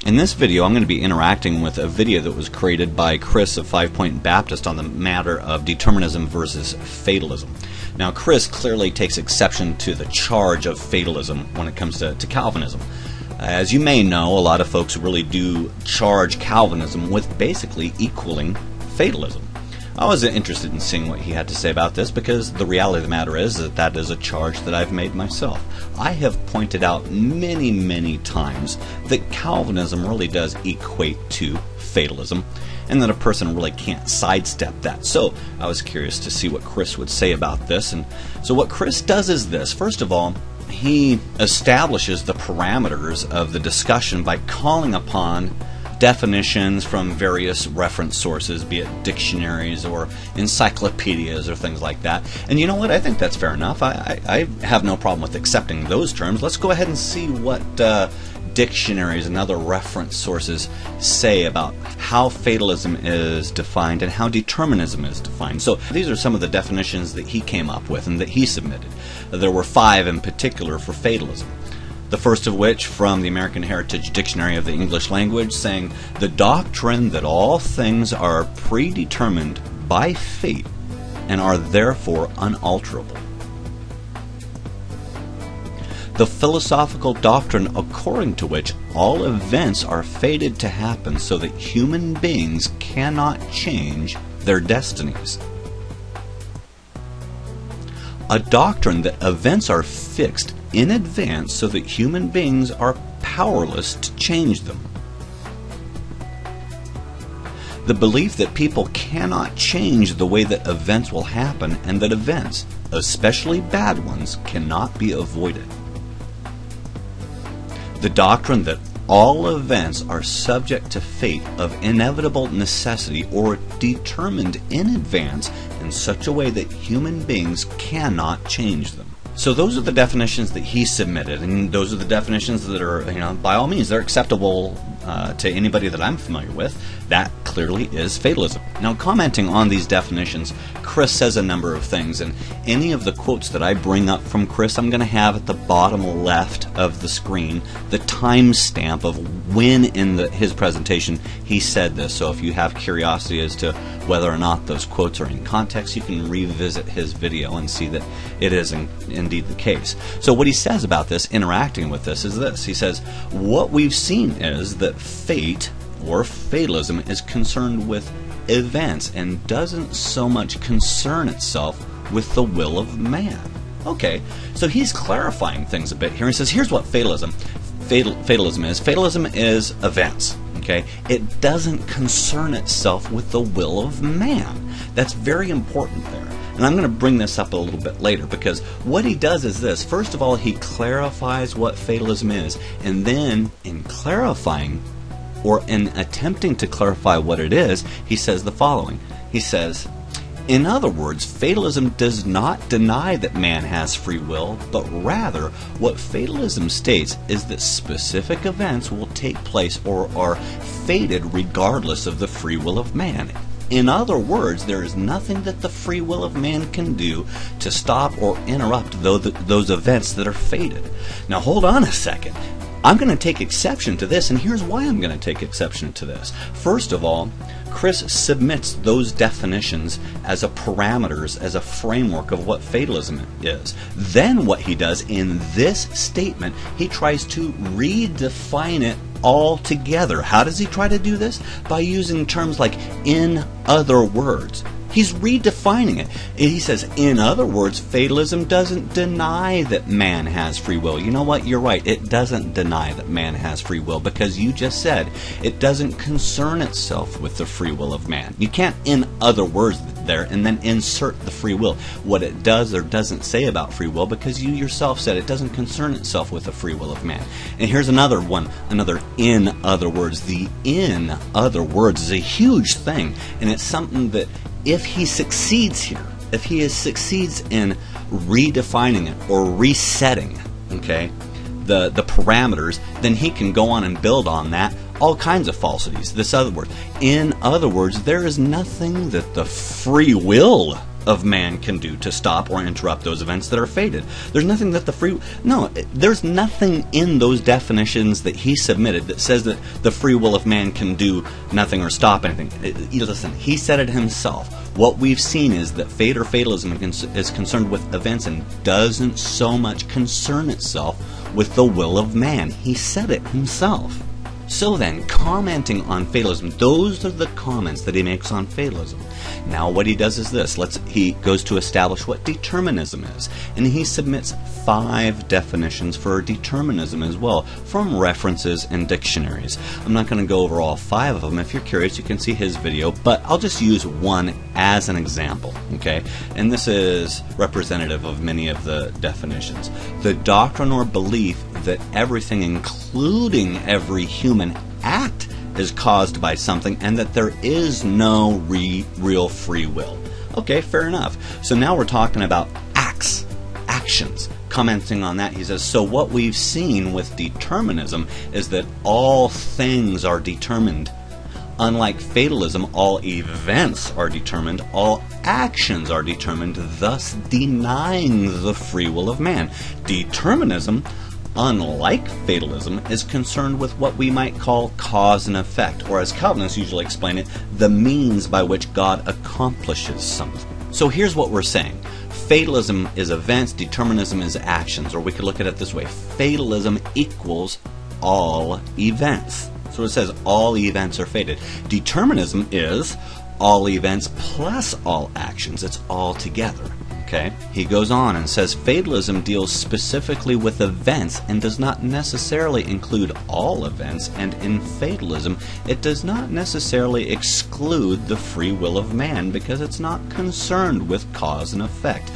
In this video, I'm going to be interacting with a video that was created by Chris of 5 Point Baptist on the matter of determinism versus fatalism. Now, Chris clearly takes exception to the charge of fatalism when it comes to Calvinism. As you may know, a lot of folks really do charge Calvinism with basically equaling fatalism. I was interested in seeing what he had to say about this because the reality of the matter is that that is a charge that I've made myself. I have pointed out many times that Calvinism really does equate to fatalism and that a person really can't sidestep that. So I was curious to see what Chris would say about this. And so what Chris does is this. First of all, he establishes the parameters of the discussion by calling upon definitions from various reference sources, be it dictionaries or encyclopedias or things like that. And you know what? I think that's fair enough. I have no problem with accepting those terms. Let's go ahead and see what dictionaries and other reference sources say about how fatalism is defined and how determinism is defined. So these are some of the definitions that he came up with and that he submitted. There were 5 in particular for fatalism. The first of which from the American Heritage Dictionary of the English Language, saying, "The doctrine that all things are predetermined by fate and are therefore unalterable. The philosophical doctrine according to which all events are fated to happen so that human beings cannot change their destinies. A doctrine that events are fixed in advance so that human beings are powerless to change them. The belief that people cannot change the way that events will happen and that events, especially bad ones, cannot be avoided. The doctrine that all events are subject to fate of inevitable necessity or determined in advance in such a way that human beings cannot change them." So those are the definitions that he submitted, and those are the definitions that are, by all means, they're acceptable to anybody that I'm familiar with. That clearly is fatalism. Now, commenting on these definitions, Chris says a number of things, and any of the quotes that I bring up from Chris, I'm going to have at the bottom left of the screen the timestamp of when in his presentation he said this. So if you have curiosity as to whether or not those quotes are in context, you can revisit his video and see that it is indeed the case. So what he says about this, interacting with this, is this. He says, what we've seen is that fate or fatalism is concerned with events and doesn't so much concern itself with the will of man. Okay, so he's clarifying things a bit here. He says, here's what fatalism is. Fatalism is events. Okay, it doesn't concern itself with the will of man. That's very important there. And I'm going to bring this up a little bit later, because what he does is this. First of all, he clarifies what fatalism is, and then in clarifying or in attempting to clarify what it is, he says the following. He says, in other words, fatalism does not deny that man has free will, but rather what fatalism states is that specific events will take place or are fated regardless of the free will of man. In other words, there is nothing that the free will of man can do to stop or interrupt those events that are fated. Now hold on a second. I'm going to take exception to this, and here's why I'm going to take exception to this. First of all, Chris submits those definitions as a parameters, as a framework of what fatalism is. Then what he does in this statement, he tries to redefine it altogether. How does he try to do this? By using terms like "in other words." He's redefining it. He says, in other words, fatalism doesn't deny that man has free will. You know what? You're right. It doesn't deny that man has free will, because you just said it doesn't concern itself with the free will of man. You can't "in other words" there and then insert the free will. What it does or doesn't say about free will, because you yourself said it doesn't concern itself with the free will of man. And here's another one, another "in other words." The "in other words" is a huge thing, and it's something that if he succeeds here, if he succeeds in redefining it or resetting, okay, the parameters, then he can go on and build on that all kinds of falsities. This other word, in other words, there is nothing that the free will of man can do to stop or interrupt those events that are fated. There's nothing that there's nothing in those definitions that he submitted that says that the free will of man can do nothing or stop anything. Listen, he said it himself. What we've seen is that fate or fatalism is concerned with events and doesn't so much concern itself with the will of man. He said it himself. So then, commenting on fatalism, those are the comments that he makes on fatalism. Now what he does is this. He goes to establish what determinism is. And he submits 5 definitions for determinism as well, from references and dictionaries. I'm not going to go over all 5 of them. If you're curious, you can see his video, but I'll just use one as an example, okay? And this is representative of many of the definitions. The doctrine or belief that everything, including every human act, is caused by something and that there is no real free will. Okay, fair enough. So now we're talking about actions. Commenting on that, he says, so what we've seen with determinism is that all things are determined. Unlike fatalism, all events are determined, all actions are determined, thus denying the free will of man. Determinism, unlike fatalism, is concerned with what we might call cause and effect, or as Calvinists usually explain it, the means by which God accomplishes something. So here's what we're saying. Fatalism is events, determinism is actions, or we could look at it this way. Fatalism equals all events. So it says all events are fated. Determinism is all events plus all actions. It's all together. Okay? He goes on and says fatalism deals specifically with events and does not necessarily include all events, and in fatalism it does not necessarily exclude the free will of man because it's not concerned with cause and effect.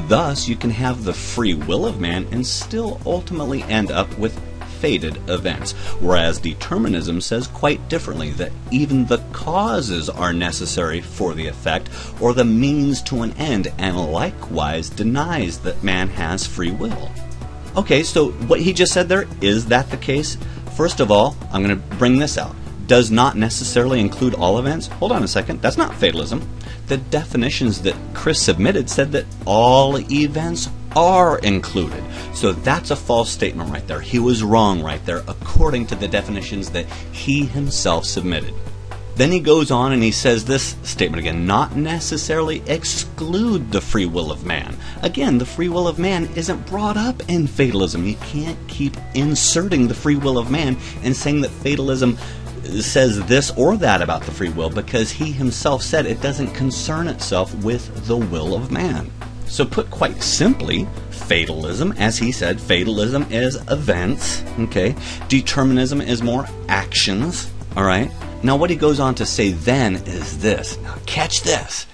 Thus, you can have the free will of man and still ultimately end up with fated events, whereas determinism says quite differently that even the causes are necessary for the effect or the means to an end, and likewise denies that man has free will. Okay, so what he just said there, is that the case? First of all, I'm going to bring this out. Does not necessarily include all events? Hold on a second, that's not fatalism. The definitions that Chris submitted said that all events are included. So that's a false statement right there. He was wrong right there according to the definitions that he himself submitted. Then he goes on and he says this statement again, not necessarily exclude the free will of man. Again, the free will of man isn't brought up in fatalism. You can't keep inserting the free will of man and saying that fatalism says this or that about the free will, because he himself said it doesn't concern itself with the will of man. So put quite simply, fatalism, as he said, fatalism is events, okay? Determinism is more actions, all right? Now what he goes on to say then is this. Now catch this.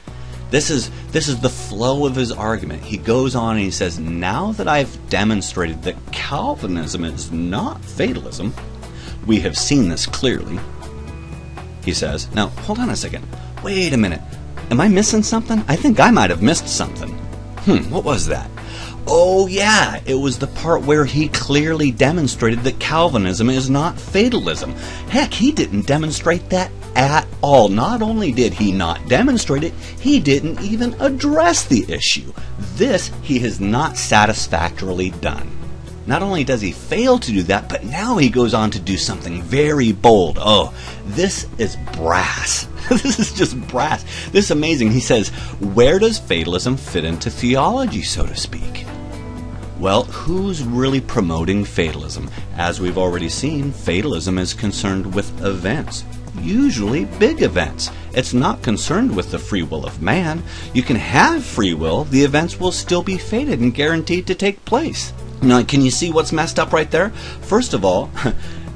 This is the flow of his argument. He goes on and he says, now that I've demonstrated that Calvinism is not fatalism, we have seen this clearly, he says. Now, hold on a second. Wait a minute. Am I missing something? I think I might have missed something. What was that? Oh yeah, it was the part where he clearly demonstrated that Calvinism is not fatalism. Heck, he didn't demonstrate that at all. Not only did he not demonstrate it, he didn't even address the issue. This he has not satisfactorily done. Not only does he fail to do that, but now he goes on to do something very bold. Oh, this is brass. This is just brass. This is amazing. He says, where does fatalism fit into theology, so to speak? Well, who's really promoting fatalism? As we've already seen, fatalism is concerned with events, usually big events. It's not concerned with the free will of man. You can have free will, the events will still be fated and guaranteed to take place. Now, can you see what's messed up right there? First of all,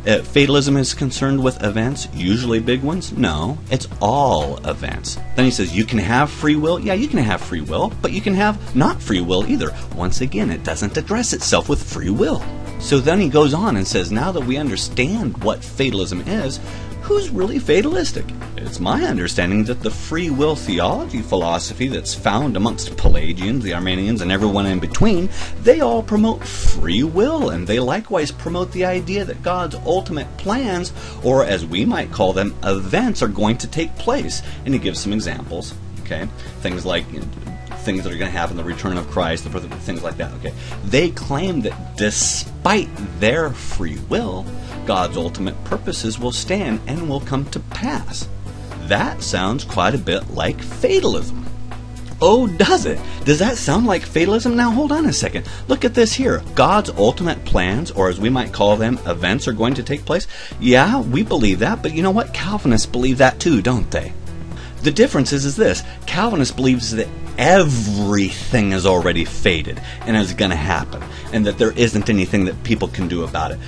fatalism is concerned with events, usually big ones? No, it's all events. Then he says, you can have free will? Yeah, you can have free will, but you can have not free will either. Once again, it doesn't address itself with free will. So then he goes on and says, now that we understand what fatalism is, who's really fatalistic? It's my understanding that the free will theology philosophy that's found amongst Pelagians, the Arminians, and everyone in between, they all promote free will, and they likewise promote the idea that God's ultimate plans, or as we might call them, events, are going to take place. And he gives some examples, okay? Things like things that are going to happen, the return of Christ, things like that. Okay, they claim that despite their free will, God's ultimate purposes will stand and will come to pass. That sounds quite a bit like fatalism. Oh, does it? Does that sound like fatalism? Now, hold on a second. Look at this here. God's ultimate plans, or as we might call them, events, are going to take place. Yeah, we believe that, but you know what? Calvinists believe that too, don't they? The difference is this. Calvinist believes that everything is already fated and is going to happen, and that there isn't anything that people can do about it.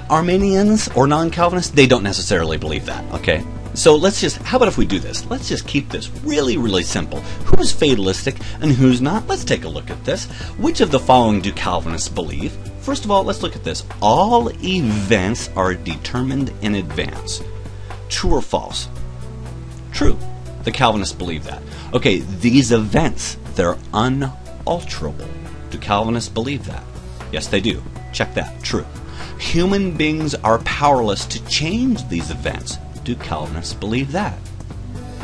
Arminians or non-Calvinists, they don't necessarily believe that, okay? So how about if we do this? Let's just keep this really, really simple. Who's fatalistic and who's not? Let's take a look at this. Which of the following do Calvinists believe? First of all, let's look at this. All events are determined in advance. True or false? True. The Calvinists believe that. Okay, these events, they're unalterable. Do Calvinists believe that? Yes, they do. Check that. True. Human beings are powerless to change these events. Do Calvinists believe that?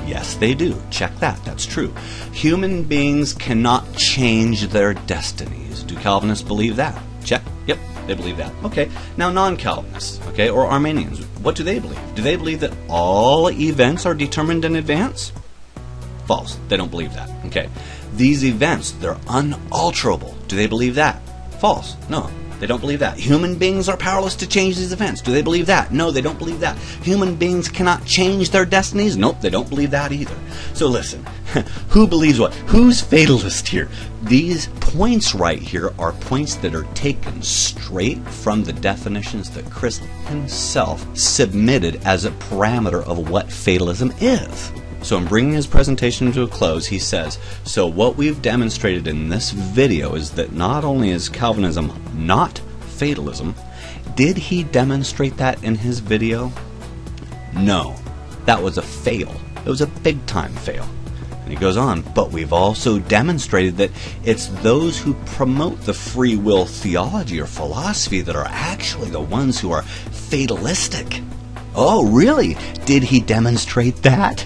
Yes, they do. Check that. That's true. Human beings cannot change their destinies. Do Calvinists believe that? Check. Yep, they believe that. Okay, now non-Calvinists, okay, or Arminians, what do they believe? Do they believe that all events are determined in advance? False. They don't believe that. Okay. These events, they're unalterable. Do they believe that? False. No. They don't believe that. Human beings are powerless to change these events. Do they believe that? No, they don't believe that. Human beings cannot change their destinies? Nope, they don't believe that either. So listen, who believes what? Who's fatalist here? These points right here are points that are taken straight from the definitions that Chris himself submitted as a parameter of what fatalism is. So in bringing his presentation to a close, he says, so what we've demonstrated in this video is that not only is Calvinism not fatalism, did he demonstrate that in his video? No. That was a fail. It was a big-time fail. And he goes on, but we've also demonstrated that it's those who promote the free will theology or philosophy that are actually the ones who are fatalistic. Oh, really? Did he demonstrate that?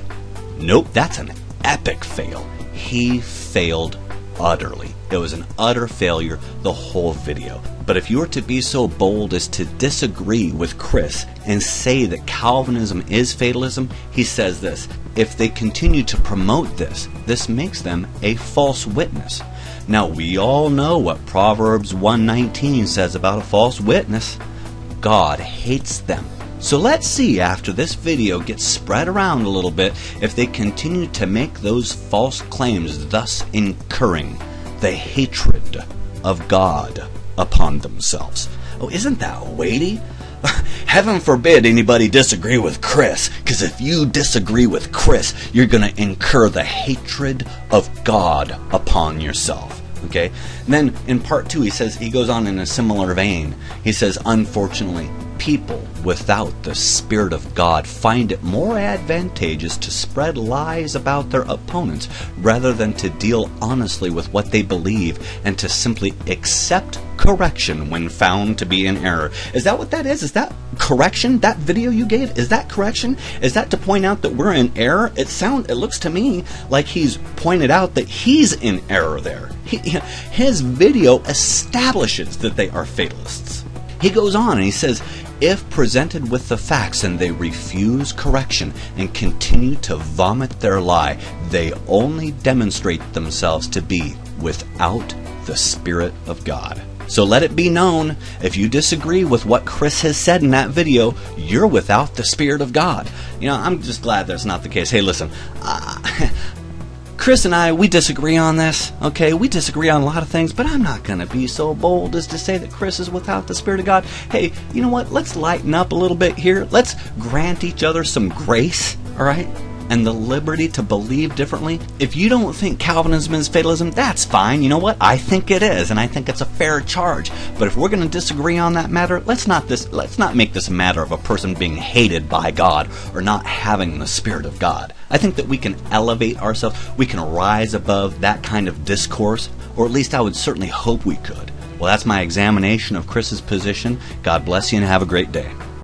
Nope, that's an epic fail. He failed utterly. It was an utter failure, the whole video. But if you were to be so bold as to disagree with Chris and say that Calvinism is fatalism, he says this: if they continue to promote this, this makes them a false witness. Now, we all know what Proverbs 1:19 says about a false witness. God hates them. So let's see, after this video gets spread around a little bit, if they continue to make those false claims, thus incurring the hatred of God upon themselves. Oh, isn't that weighty? Heaven forbid anybody disagree with Chris, because if you disagree with Chris, you're going to incur the hatred of God upon yourself. Okay? And then in part 2, he goes on in a similar vein. He says, unfortunately, people without the Spirit of God find it more advantageous to spread lies about their opponents rather than to deal honestly with what they believe and to simply accept correction when found to be in error. Is that what that is? Is that correction? That video you gave, is that correction? Is that to point out that we're in error? It looks to me like he's pointed out that he's in error there. His video establishes that they are fatalists. He goes on and he says, if presented with the facts and they refuse correction and continue to vomit their lie, they only demonstrate themselves to be without the Spirit of God. So let it be known, if you disagree with what Chris has said in that video, you're without the Spirit of God. I'm just glad that's not the case. Hey, listen, Chris and I, we disagree on this, okay? We disagree on a lot of things, but I'm not going to be so bold as to say that Chris is without the Spirit of God. Hey, you know what? Let's lighten up a little bit here. Let's grant each other some grace, all right? And the liberty to believe differently. If you don't think Calvinism is fatalism, that's fine. You know what? I think it is, and I think it's a fair charge. But if we're going to disagree on that matter, let's not make this a matter of a person being hated by God or not having the Spirit of God. I think that we can elevate ourselves. We can rise above that kind of discourse, or at least I would certainly hope we could. Well, that's my examination of Chris's position. God bless you and have a great day.